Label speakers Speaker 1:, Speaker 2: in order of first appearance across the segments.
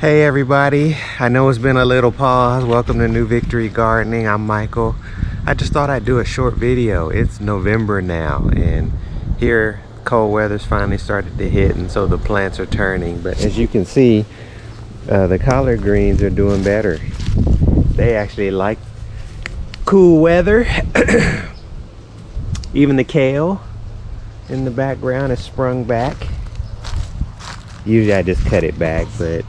Speaker 1: Hey everybody, I know it's been a little pause. Welcome to New Victory Gardening. I'm Michael. I just thought I'd do a short video. It's November now, and here cold weather's finally started to hit, and so the plants are turning. But as you can see, the collard greens are doing better. They actually like cool weather. Even the kale in the background has sprung back. Usually I just cut it back, but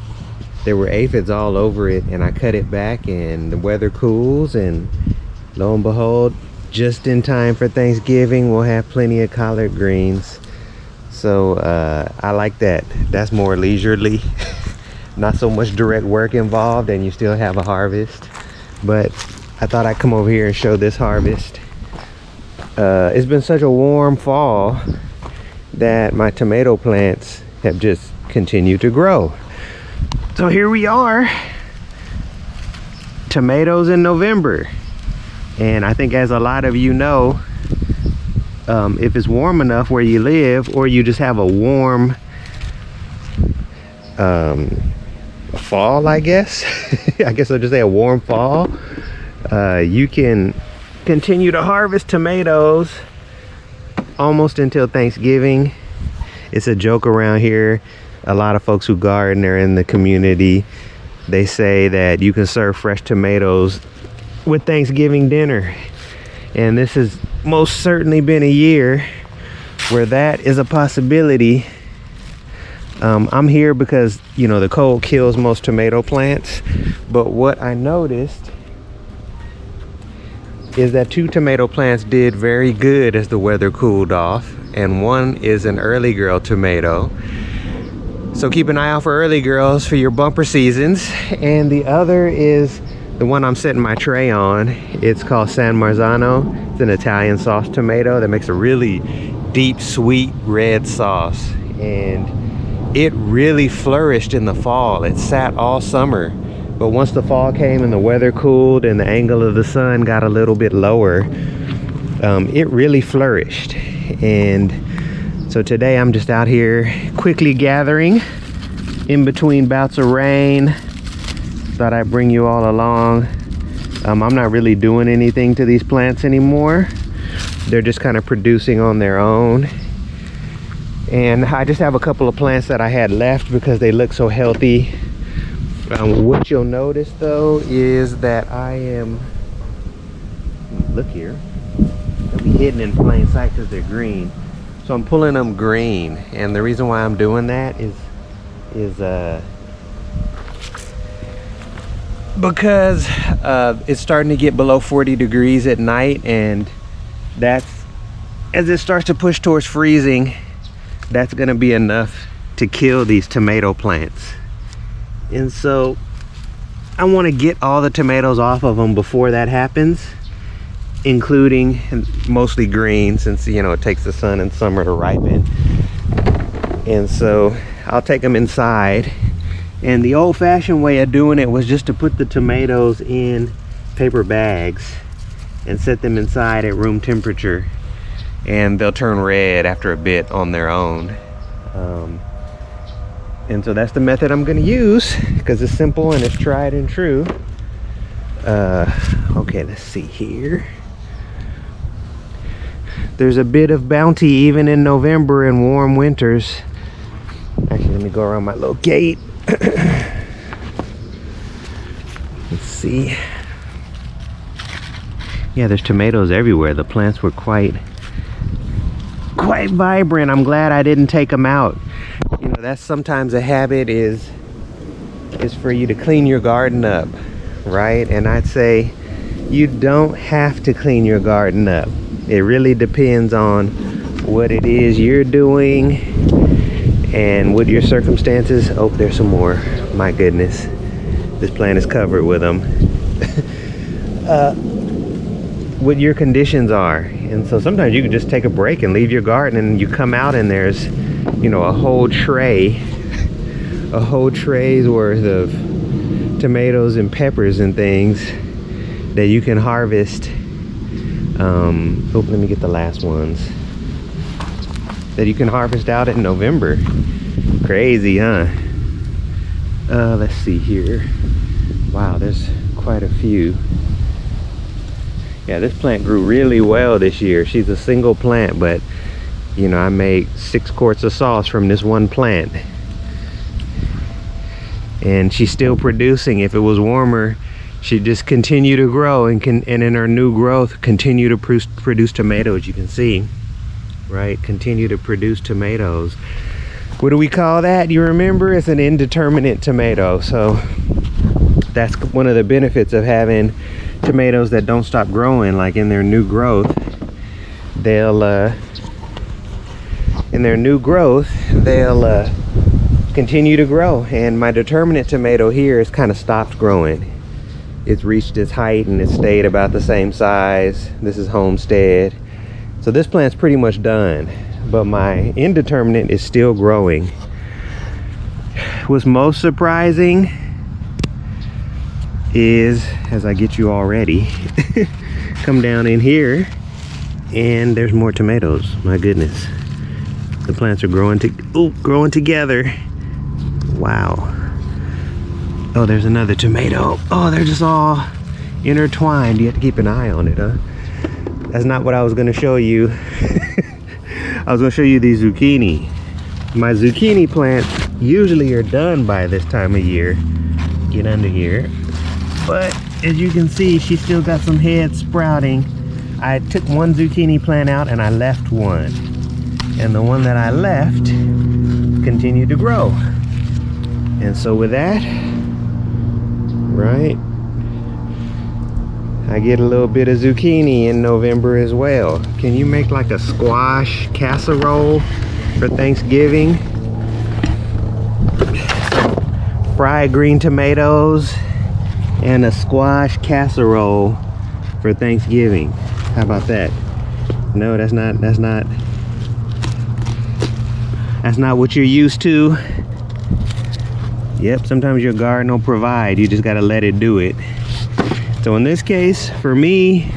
Speaker 1: there were aphids all over it, and I cut it back, and the weather cools, and lo and behold, just in time for Thanksgiving, we'll have plenty of collard greens. So I like that. That's more leisurely. Not so much direct work involved, and you still have a harvest. But I thought I'd come over here and show this harvest. It's been such a warm fall that my tomato plants have just continued to grow. So here we are, tomatoes in November. And I think, as a lot of you know, if it's warm enough where you live, or you just have a warm fall, I guess. I guess I'll just say a warm fall. You can continue to harvest tomatoes almost until Thanksgiving. It's a joke around here. A lot of folks who garden are in the community. They say that you can serve fresh tomatoes with Thanksgiving dinner. And this has most certainly been a year where that is a possibility. I'm here because, you know, the cold kills most tomato plants. But what I noticed is that 2 tomato plants did very good as the weather cooled off. And one is an early girl tomato. So keep an eye out for early girls for your bumper seasons. And the other is the one I'm setting my tray on. It's called San Marzano. It's an Italian sauce tomato that makes a really deep, sweet red sauce. And it really flourished in the fall. It sat all summer. But once the fall came and the weather cooled and the angle of the sun got a little bit lower, it really flourished. And so today I'm just out here quickly gathering in between bouts of rain. Thought I'd bring you all along. I'm not really doing anything to these plants anymore. They're just kind of producing on their own. And I just have a couple of plants that I had left because they look so healthy. What you'll notice though is that I am, look here, they'll be hidden in plain sight because they're green. So I'm pulling them green, and the reason why I'm doing that is because it's starting to get below 40 degrees at night, and that's, as it starts to push towards freezing, that's gonna be enough to kill these tomato plants. And so I want to get all the tomatoes off of them before that happens, including mostly green, since, you know, it takes the sun in summer to ripen. And so I'll take them inside. And the old-fashioned way of doing it was just to put the tomatoes in paper bags and set them inside at room temperature, and they'll turn red after a bit on their own. And so that's the method I'm gonna use because it's simple and it's tried and true. Okay, let's see here. There's a bit of bounty even in November and warm winters. Actually, let me go around my little gate. Let's see. Yeah, there's tomatoes everywhere. The plants were quite vibrant. I'm glad I didn't take them out. You know, that's sometimes a habit is for you to clean your garden up, right? And I'd say you don't have to clean your garden up. It really depends on what it is you're doing and what your circumstances. Oh, there's some more. My goodness, this plant is covered with them. What your conditions are. And so sometimes you can just take a break and leave your garden, and you come out and there's, you know, a whole tray's worth of tomatoes and peppers and things that you can harvest. Oh, let me get the last ones that you can harvest out in November. Crazy, huh? Let's see here. Wow, there's quite a few. Yeah, this plant grew really well this year. She's a single plant, but you know, I made 6 quarts of sauce from this one plant. And she's still producing. If it was warmer, she'd just continue to grow and in her new growth continue to produce tomatoes. You can see, right? Continue to produce tomatoes. What do we call that? You remember? It's an indeterminate tomato. So that's one of the benefits of having tomatoes that don't stop growing. Like in their new growth, they'll continue to grow. And my determinate tomato here has kind of stopped growing. It's reached its height and it stayed about the same size. This is Homestead. So this plant's pretty much done, but my indeterminate is still growing. What's most surprising is, as I get you all ready, come down in here and there's more tomatoes. My goodness. The plants are growing together. Wow. Oh, there's another tomato. Oh, they're just all intertwined. You have to keep an eye on it, huh? That's not what I was gonna show you. I was gonna show you these zucchini. My zucchini plants usually are done by this time of year. Get under here. But as you can see, she still got some heads sprouting. I took one zucchini plant out and I left one. And the one that I left continued to grow. And so with that, right, I get a little bit of zucchini in November as well. Can you make like a squash casserole for Thanksgiving? Fried green tomatoes and a squash casserole for Thanksgiving. How about that? No, that's not what you're used to. Yep, sometimes your garden will provide. You just gotta let it do it. So in this case, for me,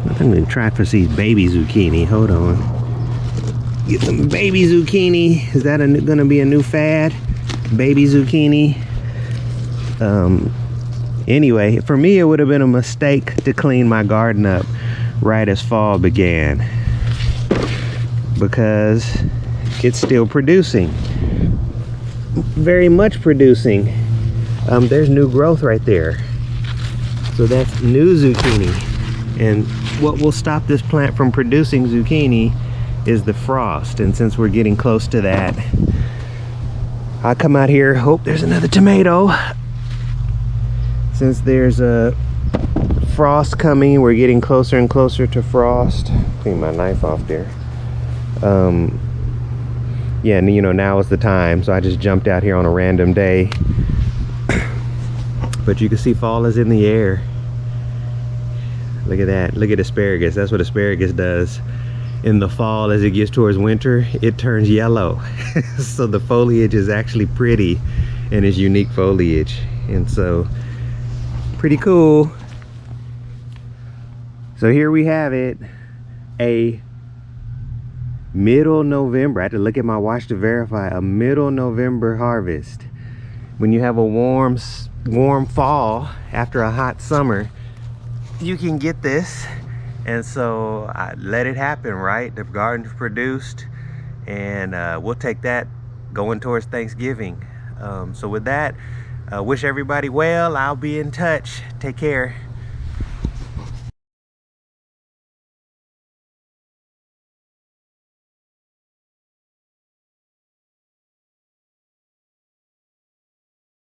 Speaker 1: I'm gonna try for these baby zucchini. Hold on. Get some baby zucchini. Is that gonna be a new fad? Baby zucchini. Anyway, for me, it would have been a mistake to clean my garden up right as fall began, because it's still producing, very much producing. There's new growth right there. So that's new zucchini. And what will stop this plant from producing zucchini is the frost. And since we're getting close to that, I'll come out here. Hope there's another tomato. Since there's a frost coming, we're getting closer and closer to frost. Clean my knife off there. Yeah, and you know, now is the time. So I just jumped out here on a random day. But you can see fall is in the air. Look at that. Look at asparagus. That's what asparagus does. In the fall, as it gets towards winter, it turns yellow. So the foliage is actually pretty and is unique foliage. And so, pretty cool. So here we have it. A middle November. I had to look at my watch to verify. A middle November harvest. When you have a warm fall after a hot summer, you can get this. And so I let it happen, right? The garden's produced, and we'll take that going towards Thanksgiving. So with that, wish everybody well. I'll be in touch. Take care.